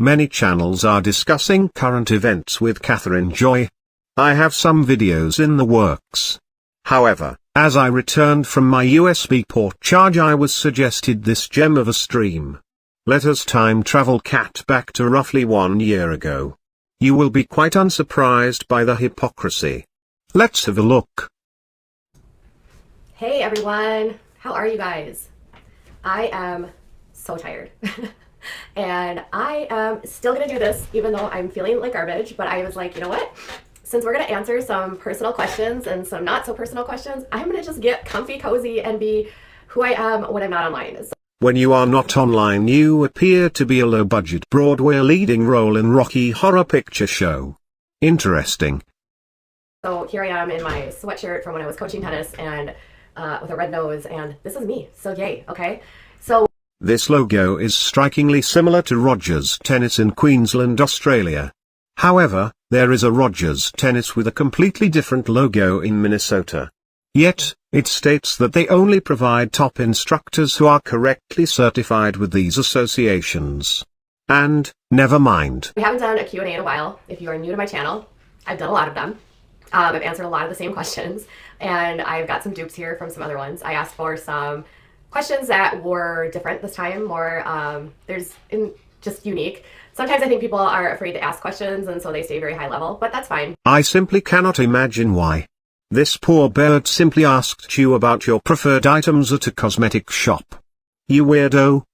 Many channels are discussing current events with Catherine Joy. I have some videos in the works. However, as I returned from my USB port charge, I was suggested this gem of a stream. Let us time travel cat back to roughly 1 year ago. You will be quite unsurprised by the hypocrisy. Let's have a look. Hey everyone, how are you guys? I am so tired. And I am still gonna do this even though I'm feeling like garbage, but I was like, you know what? Since we're gonna answer some personal questions and some not so personal questions, I'm gonna just get comfy cozy and be who I am when I'm not online. When you are not online, you appear to be a low-budget Broadway leading role in Rocky Horror Picture Show. Interesting. So here I am in my sweatshirt from when I was coaching tennis and with a red nose, and this is me, so yay, okay? So this logo is strikingly similar to Rogers Tennis in Queensland, Australia. However, there is a Rogers Tennis with a completely different logo in Minnesota. Yet, it states that they only provide top instructors who are correctly certified with these associations. And, never mind. We haven't done a Q&A in a while. If you are new to my channel, I've done a lot of them. I've answered a lot of the same questions, and I've got some dupes here from some other ones. I asked for some questions that were different this time, more, just unique. Sometimes I think people are afraid to ask questions, and so they stay very high level, but that's fine. I simply cannot imagine why. This poor bird simply asked you about your preferred items at a cosmetic shop. You weirdo.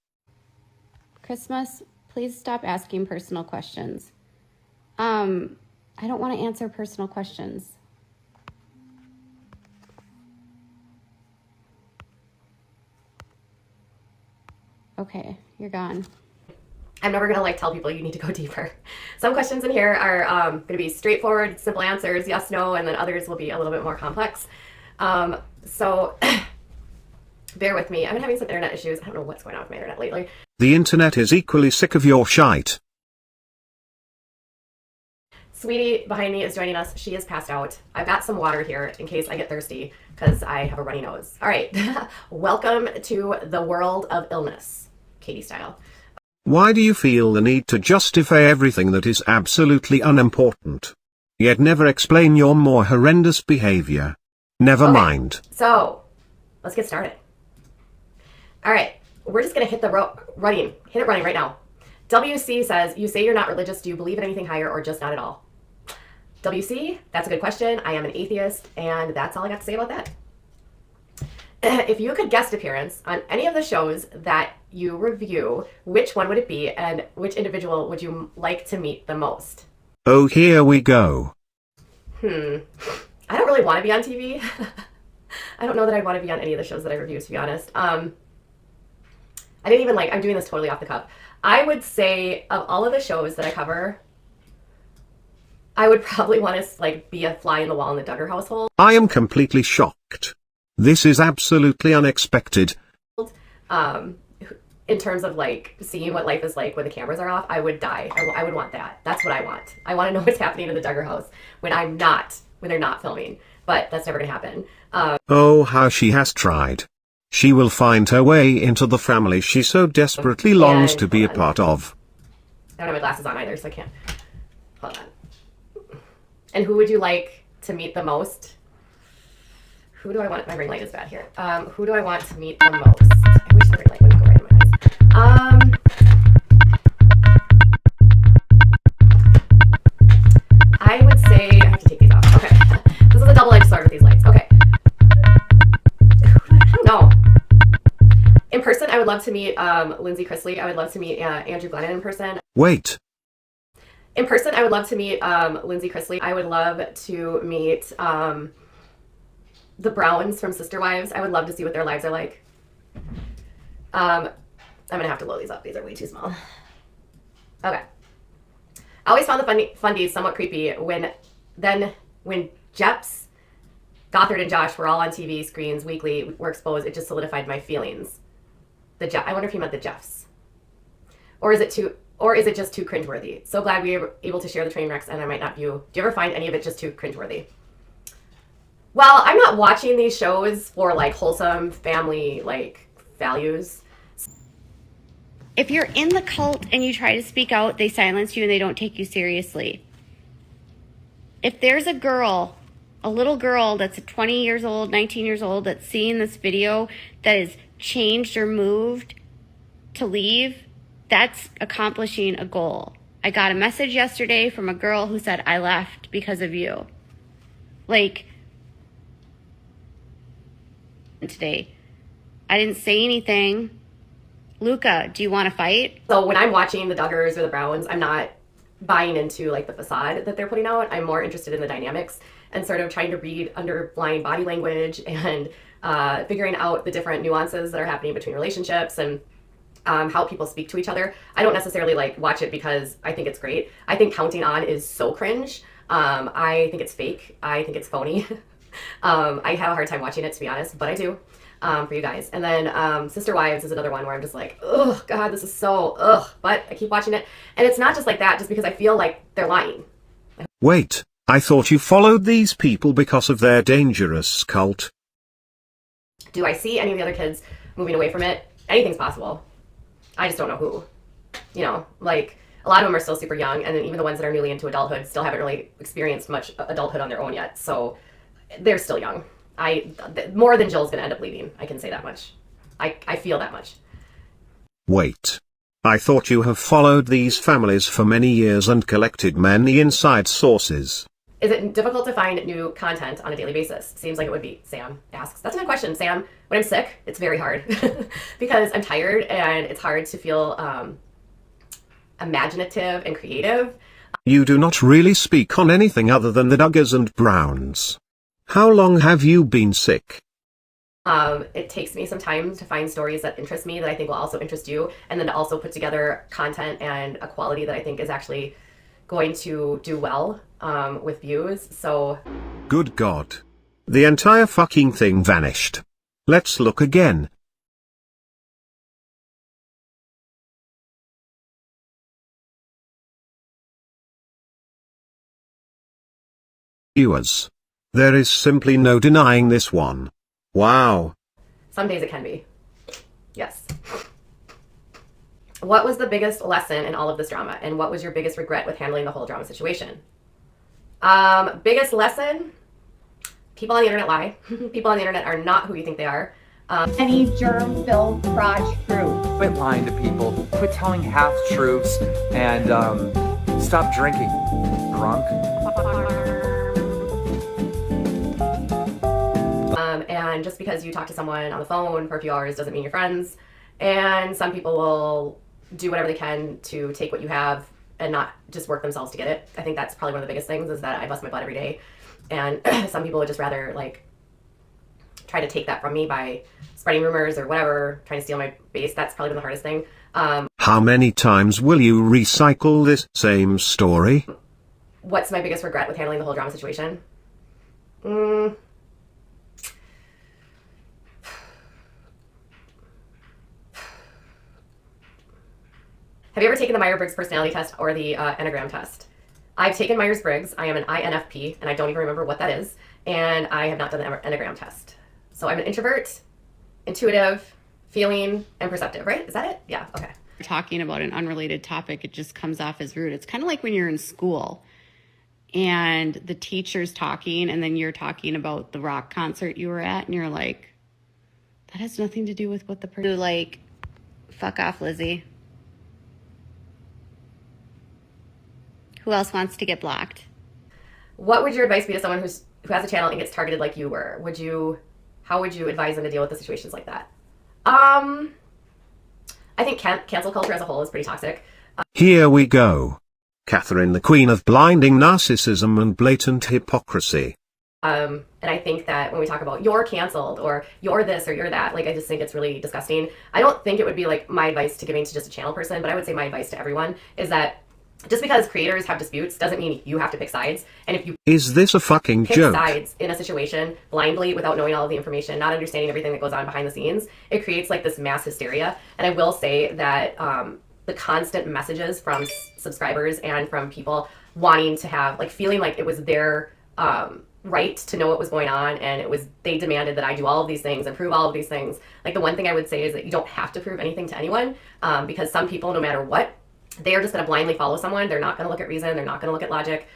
Christmas, please stop asking personal questions. I don't want to answer personal questions. Okay, you're gone. I'm never gonna tell people you need to go deeper. Some questions in here are gonna be straightforward, simple answers, yes, no, and then others will be a little bit more complex. So bear with me. I've been having some internet issues. I don't know what's going on with my internet lately. The internet is equally sick of your shite. Sweetie behind me is joining us. She is passed out. I've got some water here in case I get thirsty because I have a runny nose. All right, welcome to the world of illness, Katie style. Why do you feel the need to justify everything that is absolutely unimportant? Yet never explain your more horrendous behavior. Never mind. So, let's get started. All right, we're just gonna hit the running right now. WC says, you say you're not religious. Do you believe in anything higher or just not at all? WC, that's a good question. I am an atheist, and that's all I got to say about that. If you could guest appearance on any of the shows that you review, which one would it be, and which individual would you like to meet the most? Oh, here we go. I don't really want to be on TV. I don't know that I'd want to be on any of the shows that I review, to be honest. I didn't even I'm doing this totally off the cuff. I would say of all of the shows that I cover, I would probably want to be a fly in the wall in the Duggar household. I am completely shocked. This is absolutely unexpected. In terms of seeing what life is like when the cameras are off, I would die. I would want that. That's what I want. I want to know what's happening in the Duggar house when they're not filming. But that's never gonna happen. Oh, how she has tried. She will find her way into the family she so desperately longs to be a part of. I don't have my glasses on either, so I can't. Hold on. And who would you like to meet the most? Who do I want? My ring light is bad here. Who do I want to meet the most? I wish the ring light wouldn't go right in my eyes. I would say I have to take these off. Okay. This is a double-edged sword with these lights. Okay. I don't know. In person, I would love to meet Lindsay Chrisley. I would love to meet Andrew Glennon in person. Wait. In person, I would love to meet Lindsay Chrisley. I would love to meet the Browns from Sister Wives. I would love to see what their lives are like. I'm going to have to blow these up. These are way too small. Okay. I always found the fundies somewhat creepy when Jeps, Gothard, and Josh were all on TV screens weekly, were exposed. It just solidified my feelings. I wonder if he meant the Jeffs. Or is it just too cringeworthy? So glad we were able to share the train wrecks, and I might not view. Do you ever find any of it just too cringeworthy? Well, I'm not watching these shows for wholesome family values. If you're in the cult and you try to speak out, they silence you and they don't take you seriously. If there's a girl, a little girl that's 20 years old, 19 years old, that's seeing this video that is changed or moved to leave, that's accomplishing a goal. I got a message yesterday from a girl who said, I left because of you. Like, today, I didn't say anything. Luca, do you want to fight? So when I'm watching the Duggars or the Browns, I'm not buying into like the facade that they're putting out. I'm more interested in the dynamics and sort of trying to read underlying body language and figuring out the different nuances that are happening between relationships and how people speak to each other. I don't necessarily like watch it because I think it's great. I think Counting On is so cringe. I think it's fake. I think it's phony. I have a hard time watching it, to be honest, but I do for you guys. And then Sister Wives is another one where I'm just like, oh God, this is so ugh. But I keep watching it, and it's not just like that, just because I feel like they're lying. Wait, I thought you followed these people because of their dangerous cult. Do I see any of the other kids moving away from it? Anything's possible. I just don't know who. You know, like a lot of them are still super young, and then even the ones that are newly into adulthood still haven't really experienced much adulthood on their own yet. So they're still young. More than Jill's gonna end up leaving. I can say that much. I feel that much. Wait. I thought you have followed these families for many years and collected many inside sources. Is it difficult to find new content on a daily basis? Seems like it would be, Sam asks. That's a good question, Sam. When I'm sick, it's very hard because I'm tired and it's hard to feel imaginative and creative. You do not really speak on anything other than the Duggars and Browns. How long have you been sick? It takes me some time to find stories that interest me that I think will also interest you, and then to also put together content and a quality that I think is actually going to do well with views. So good God. The entire fucking thing vanished. Let's look again. Viewers. There is simply no denying this one. Wow. Some days it can be. Yes. What was the biggest lesson in all of this drama, and what was your biggest regret with handling the whole drama situation? Biggest lesson? People on the internet lie. People on the internet are not who you think they are. Any germ-filled crotch fruit. Quit lying to people, quit telling half-truths, and stop drinking. Drunk. And just because you talk to someone on the phone for a few hours doesn't mean you're friends. And some people will do whatever they can to take what you have and not just work themselves to get it. I think that's probably one of the biggest things, is that I bust my butt every day. And some people would just rather like try to take that from me by spreading rumors or whatever, trying to steal my base. That's probably been the hardest thing. How many times will you recycle this same story? What's my biggest regret with handling the whole drama situation? Have you ever taken the Myers-Briggs personality test or the Enneagram test? I've taken Myers-Briggs. I am an INFP, and I don't even remember what that is. And I have not done the Enneagram test. So I'm an introvert, intuitive, feeling, and perceptive, right? Is that it? Yeah, okay. Talking about an unrelated topic, it just comes off as rude. It's kind of like when you're in school and the teacher's talking and then you're talking about the rock concert you were at and you're like, that has nothing to do with what the person... Like, fuck off, Lizzie. Who else wants to get blocked? What would your advice be to someone who has a channel and gets targeted like you were? How would you advise them to deal with the situations like that? I think cancel culture as a whole is pretty toxic. Here we go. Catherine, the queen of blinding narcissism and blatant hypocrisy. And I think that when we talk about you're canceled or you're this or you're that, like I just think it's really disgusting. I don't think it would be like my advice to giving to just a channel person, but I would say my advice to everyone is that just because creators have disputes doesn't mean you have to pick sides. And if you Is this a fucking pick joke? sides in a situation blindly without knowing all of the information, not understanding everything that goes on behind the scenes, it creates like this mass hysteria. And I will say that the constant messages from subscribers and from people wanting to have, like feeling like it was their right to know what was going on, and they demanded that I do all of these things and prove all of these things. Like, the one thing I would say is that you don't have to prove anything to anyone, because some people, no matter what, they are just going to blindly follow someone. They're not going to look at reason. They're not going to look at logic.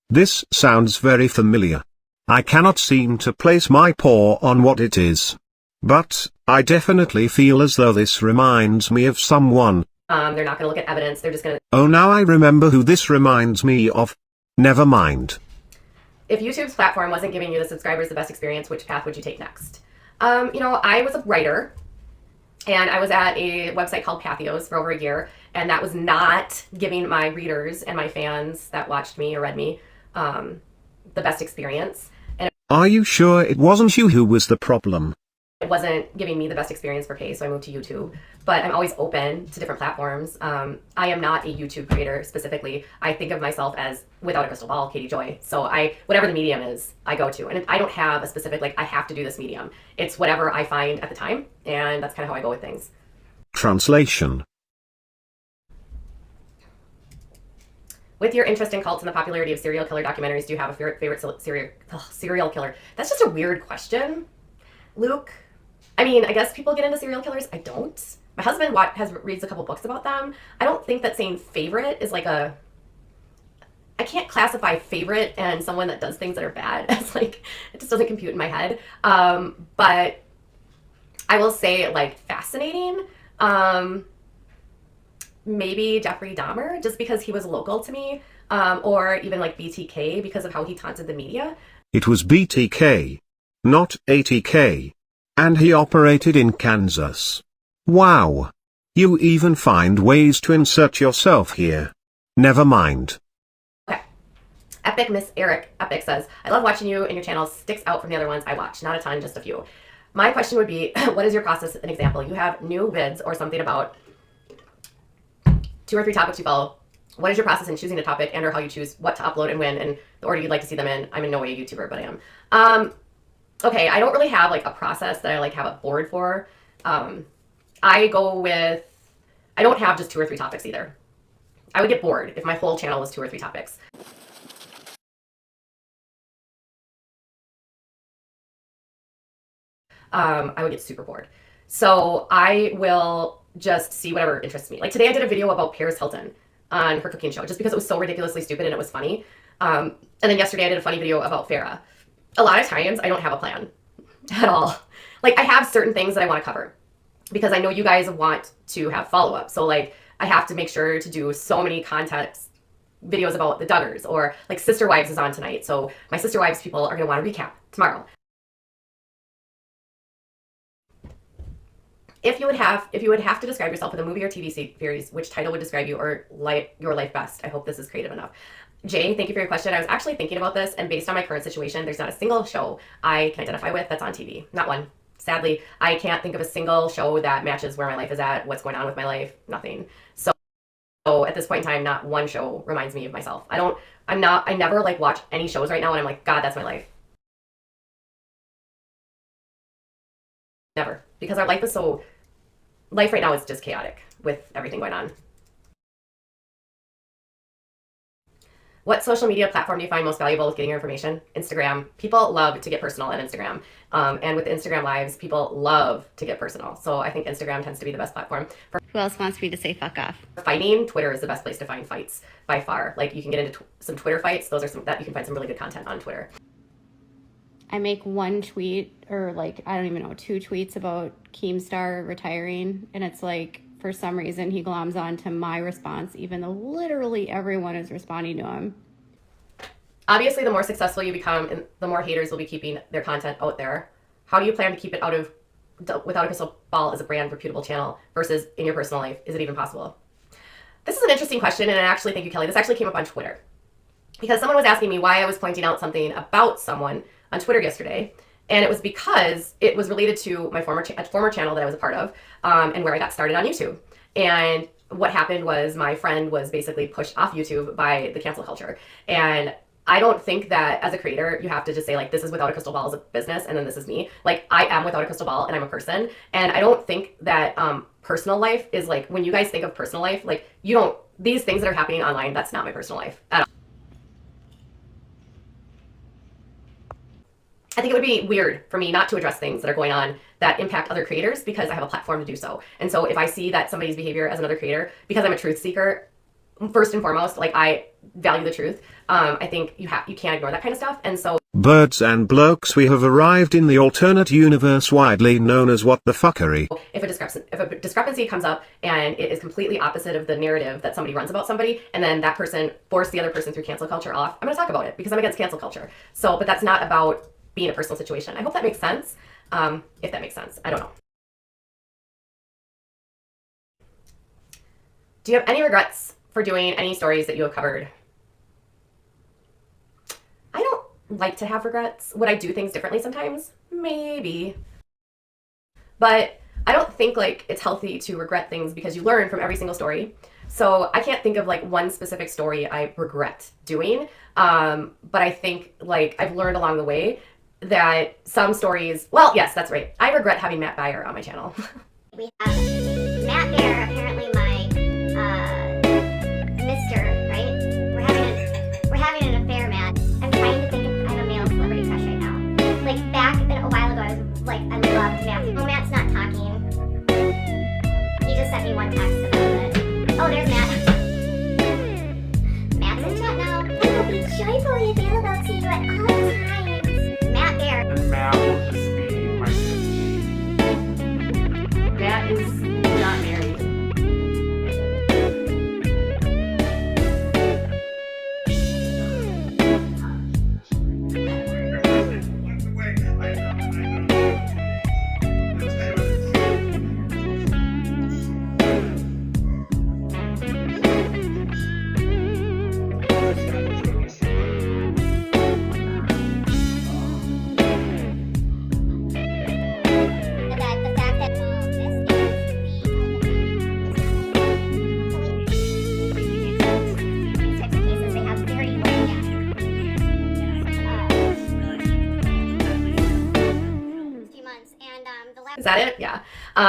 This sounds very familiar. I cannot seem to place my paw on what it is. But I definitely feel as though this reminds me of someone. They're not going to look at evidence. They're just going to... Oh, now I remember who this reminds me of. Never mind. If YouTube's platform wasn't giving you the subscribers the best experience, which path would you take next? I was a writer, and I was at a website called Pathios for over a year, and that was not giving my readers and my fans that watched me or read me the best experience. And Are you sure it wasn't you who was the problem? it wasn't giving me the best experience for pay, so I moved to YouTube. But I'm always open to different platforms. I am not a YouTube creator specifically. I think of myself as, without a crystal ball, Katie Joy. So whatever the medium is, I go to. And I don't have a specific, like, I have to do this medium. It's whatever I find at the time, and that's kind of how I go with things. Translation. With your interest in cults and the popularity of serial killer documentaries, do you have a favorite serial killer? That's just a weird question, Luke. I mean, I guess people get into serial killers. I don't. My husband reads a couple books about them. I don't think that saying favorite is like I can't classify favorite and someone that does things that are bad as, like, it just doesn't compute in my head. But I will say, like, fascinating. Maybe Jeffrey Dahmer, just because he was local to me, or even like BTK because of how he taunted the media. It was BTK, not ATK. And he operated in Kansas. Wow. You even find ways to insert yourself here. Never mind. Okay. Epic Miss Eric Epic says, I love watching you, and your channel sticks out from the other ones I watch. Not a ton, just a few. My question would be, what is your process? An example, you have new vids or something about 2 or 3 topics you follow. What is your process in choosing a topic and or how you choose what to upload and when and the order you'd like to see them in? I'm in no way a YouTuber, but I am. Okay, I don't really have like a process that I like have a board for. I don't have just 2 or 3 topics either. I would get bored if my whole channel was 2 or 3 topics. I would get super bored. So I will just see whatever interests me. Like today I did a video about Paris Hilton on her cooking show just because it was so ridiculously stupid and it was funny. And then yesterday I did a funny video about Farrah. A lot of times I don't have a plan at all. Like I have certain things that I want to cover because I know you guys want to have follow-up. So like I have to make sure to do so many context videos about the Duggars, or like Sister Wives is on tonight. So my Sister Wives people are going to want to recap tomorrow. If you would have to describe yourself with a movie or TV series, which title would describe you or your life best? I hope this is creative enough. Jay, thank you for your question. I was actually thinking about this, and based on my current situation, there's not a single show I can identify with that's on TV. Not one. Sadly, I can't think of a single show that matches where my life is at, what's going on with my life, nothing. So at this point in time, not one show reminds me of myself. I never like watch any shows right now and I'm like, God, that's my life. Never. Because our life right now is just chaotic with everything going on. What social media platform do you find most valuable with getting your information? Instagram. People love to get personal on Instagram. And with Instagram Lives, people love to get personal. So I think Instagram tends to be the best platform. For Who else wants me to say fuck off? fighting, Twitter is the best place to find fights by far. Like you can get into some Twitter fights. Those are that you can find some really good content on Twitter. I make one tweet, or like, I don't even know, 2 tweets about Keemstar retiring. And it's like, for some reason, he gloms on to my response, even though literally everyone is responding to him. Obviously, the more successful you become, and the more haters will be keeping their content out there. How do you plan to keep it without a crystal ball as a brand reputable channel versus in your personal life? Is it even possible? This is an interesting question, and I actually, thank you, Kelly. This actually came up on Twitter because someone was asking me why I was pointing out something about someone on Twitter yesterday. And it was because it was related to my former channel that I was a part of, and where I got started on YouTube. And what happened was my friend was basically pushed off YouTube by the cancel culture. And I don't think that as a creator, you have to just say like, this is Without a Crystal Ball as a business, and then this is me. Like I am Without a Crystal Ball and I'm a person. And I don't think that personal life is like, when you guys think of personal life, like these things that are happening online, that's not my personal life at all. I think it would be weird for me not to address things that are going on that impact other creators because I have a platform to do so. And so if I see that somebody's behavior as another creator, because I'm a truth seeker, first and foremost, like I value the truth. I think you can't ignore that kind of stuff. And so birds and blokes, we have arrived in the alternate universe widely known as what the fuckery. if a discrepancy comes up and it is completely opposite of the narrative that somebody runs about somebody, and then that person forced the other person through cancel culture off, I'm going to talk about it because I'm against cancel culture. So, but that's not about being a personal situation. I hope that makes sense. If that makes sense, I don't know. Do you have any regrets for doing any stories that you have covered? I don't like to have regrets. Would I do things differently sometimes? Maybe. But I don't think like it's healthy to regret things because you learn from every single story. So I can't think of like one specific story I regret doing. But I think like I've learned along the way that some stories, well, yes, that's right. I regret having Matt Beyer on my channel. We have Matt Bear, apparently my Mister, right? We're having an affair, Matt. I'm trying to think if I have a male celebrity crush right now. Like back a while ago, I was like, I loved Matt. Oh, Matt's not talking. He just sent me one text about it. Oh, there's Matt. Matt's in chat now. I will be joyfully available to you at all times. Matt Bear. And Matt will just be my Matt is not married. The fact that this is these types of cases, they have very low few months, and the last. Is that it? Yeah.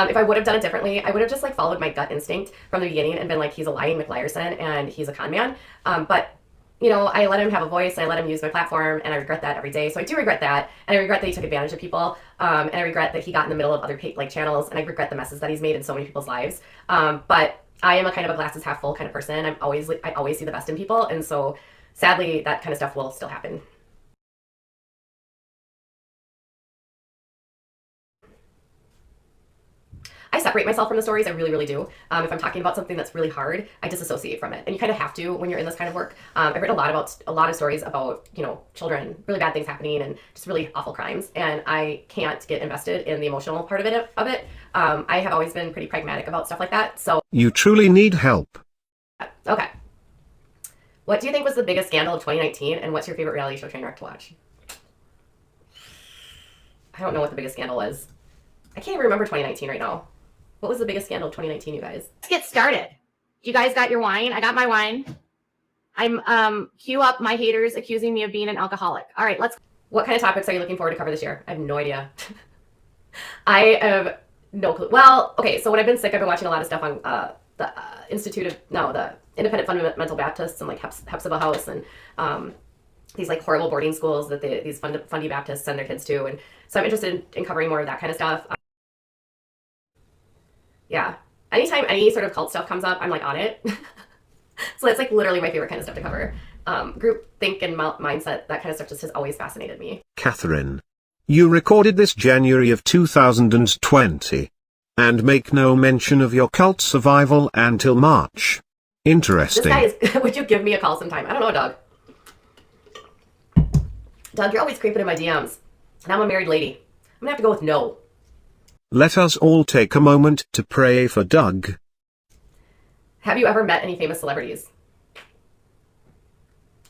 If I would have done it differently, I would have just like followed my gut instinct from the beginning and been like, he's a lying McLyerson and he's a con man. But you know, I let him have a voice, I let him use my platform, and I regret that every day. So I do regret that, and I regret that he took advantage of people, and I regret that he got in the middle of other like channels, and I regret the messes that he's made in so many people's lives. But I am a kind of a glasses half full kind of person. I always see the best in people, and so sadly, that kind of stuff will still happen. I separate myself from the stories. I really, really do. If I'm talking about something that's really hard, I disassociate from it, and you kind of have to when you're in this kind of work. I've written a lot of stories about children, really bad things happening, and just really awful crimes, and I can't get invested in the emotional part of it. I have always been pretty pragmatic about stuff like that. So You truly need help. okay, what do you think was the biggest scandal of 2019, and what's your favorite reality show train wreck to watch? I don't know what the biggest scandal was. I can't even remember 2019 right now. What was the biggest scandal of 2019, you guys? Let's get started. You guys got your wine. I got my wine. I'm cue up my haters accusing me of being an alcoholic. All right, let's. What kind of topics are you looking forward to cover this year? I have no idea. I have no clue. Well, okay, so when I've been sick, I've been watching a lot of stuff on the the Independent Fundamental Baptists and like Hepzibah House and these like horrible boarding schools that these fundy Baptists send their kids to. And so I'm interested in covering more of that kind of stuff. Yeah. Anytime any sort of cult stuff comes up, I'm like on it. So that's like literally my favorite kind of stuff to cover. Group think and mindset, that kind of stuff just has always fascinated me. Catherine. You recorded this January of 2020. And make no mention of your cult survival until March. Interesting. This guy is, would you give me a call sometime? I don't know, Doug. Doug, you're always creeping in my DMs. And I'm a married lady. I'm gonna have to go with no. Let us all take a moment to pray for Doug. Have you ever met any famous celebrities?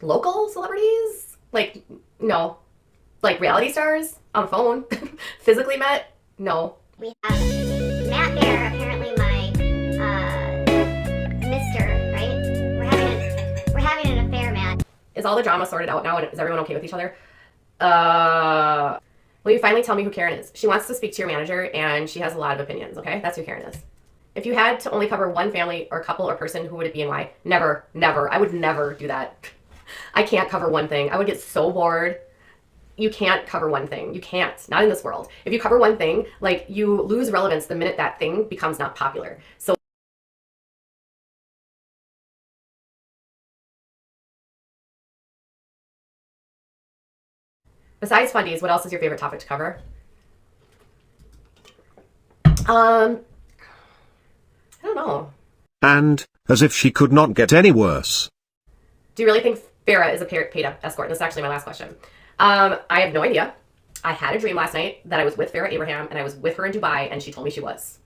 Local celebrities? Like, no. Like reality stars? On the phone? Physically met? No. We have Matt Bear, apparently my Mister, right? We're having an affair, Matt. Is all the drama sorted out now, and is everyone okay with each other? Will you finally tell me who Karen is? She wants to speak to your manager, and she has a lot of opinions, okay? That's who Karen is. If you had to only cover one family or couple or person, who would it be and why? Never, never. I would never do that. I can't cover one thing. I would get so bored. you can't cover one thing. You can't. Not in this world. If you cover one thing, like, you lose relevance the minute that thing becomes not popular. So besides fundies, what else is your favorite topic to cover? I don't know. And, as if she could not get any worse. Do you really think Farrah is a paid escort? This is actually my last question. I have no idea. I had a dream last night that I was with Farrah Abraham and I was with her in Dubai and she told me she was.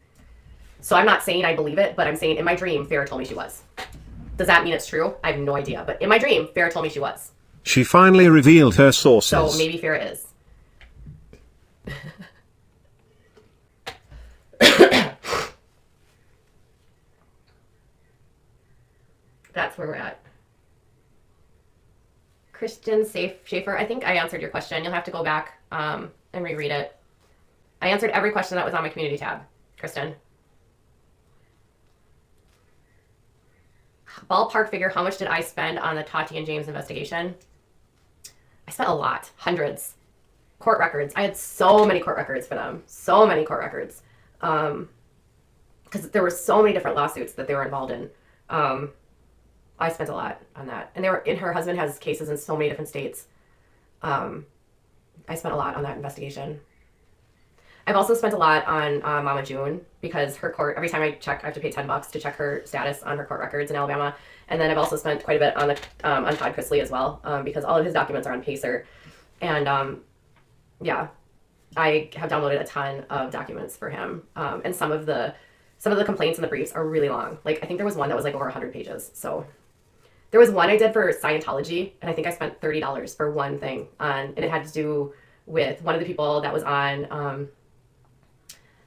So I'm not saying I believe it, but I'm saying in my dream, Farrah told me she was. Does that mean it's true? I have no idea. But in my dream, Farrah told me she was. She finally revealed her sources. So maybe Farrah is. That's where we're at. Christian Schaefer, I think I answered your question. You'll have to go back and reread it. I answered every question that was on my community tab, Kristen. Ballpark figure, how much did I spend on the Tati and James investigation? I spent a lot, hundreds. Court records. I had so many court records for them. So many court records. Because there were so many different lawsuits that they were involved in. I spent a lot on that. And her husband has cases in so many different states. I spent a lot on that investigation. I've also spent a lot on Mama June because her court, every time I check, I have to pay $10 to check her status on her court records in Alabama. And then I've also spent quite a bit on on Todd Chrisley as well, because all of his documents are on Pacer. And yeah, I have downloaded a ton of documents for him. And some of the complaints in the briefs are really long. Like, I think there was one that was like over 100 pages. So there was one I did for Scientology, and I think I spent $30 for one thing and it had to do with one of the people that was on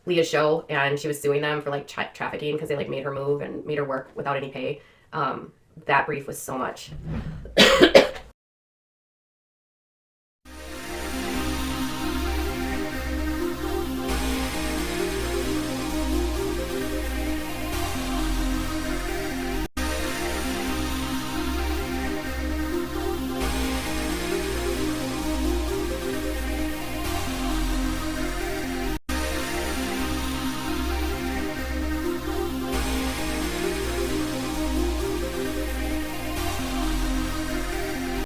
Leah's show, and she was suing them for like trafficking because they like made her move and made her work without any pay. That brief was so much.